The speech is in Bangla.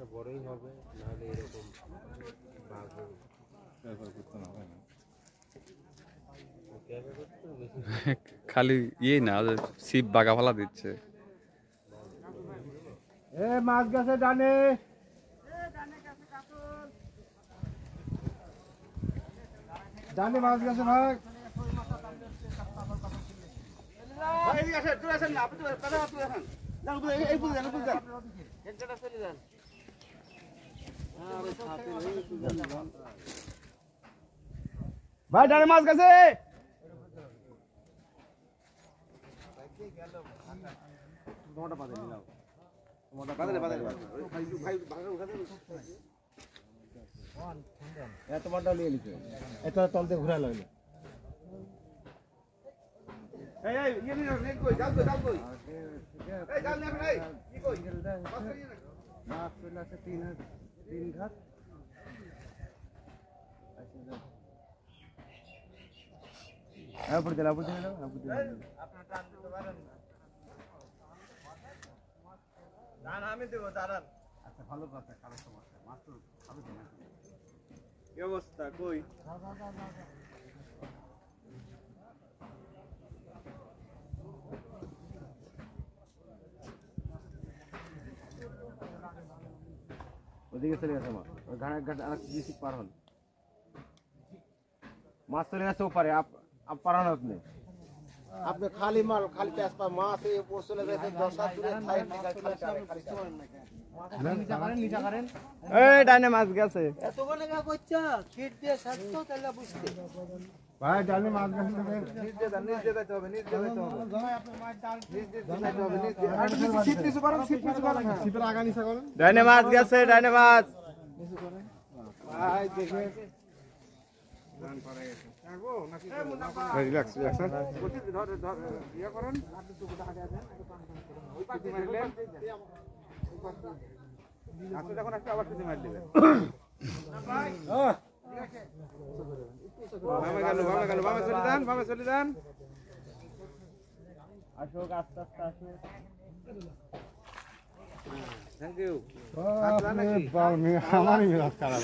মাছটা বড়ই হবে, নাহলে এরকম খালি ইয়ে না, ছিপ বাগা ফালা দিচ্ছে। মাছ গেছে ডানে, ডানে মাছ গেছে ভাই। ভাই ডানে মাছ গেছে। তোমারটা নিয়ে নিচ্ছে, এটা তল দিয়ে ঘুরা লাগলো। মাছ চলে আসে 3 ঘাট। আমি দেবো দাঁড়ান। আচ্ছা ভালো কথা, কারো সমস্যা মাছ তো ভালো তো না। কি অবস্থা কই? ওদিকে চলে গেছে মাছ, ওই ঘাট ঘাট আর কিছু পার হল মাছ চলে গেছে ওপারে। পারানো আপনি আপনি খালি মাল খালি পেঁয়াজ পা মাছ এই উপর চলে গেছে 10 দূরে খাই এই ডানে মাছ গেছে। এত বলে গা কইছা ফিট দিয়ে ছাড়তো তাহলে বুঝতে ভাই ডানে মাছ গেছে। নিজ দিয়ে যাইতে হবে, নিজ দিয়ে যাইতে হবে। আপনি মাছ ডাল নিজ দিয়ে যাইতে হবে, নিজ দিয়ে আর সিট কিছু করেন, সিট কিছু করেন, সিটের আগা নিচে করেন। ডানে মাছ গেছে, ডানে মাছ কিছু করেন ভাই। দেখে গান পড়ে গেছে ছাড়বো নাকি রিল্যাক্স রিল্যাক্স বলছি ধর ধর ইয়া করেন। আপনি তো গোটা হাতে আছেন, ওই পাশে মারলেন। আচ্ছা যখন একটা আবার শুধু মার দিবেন ভাই। বামে গেল, বামে গেল, বামে চলে যান, বামে চলে যান। আসো আস্তে আস্তে আসো। Thank you. আমারই রাত খারাপ।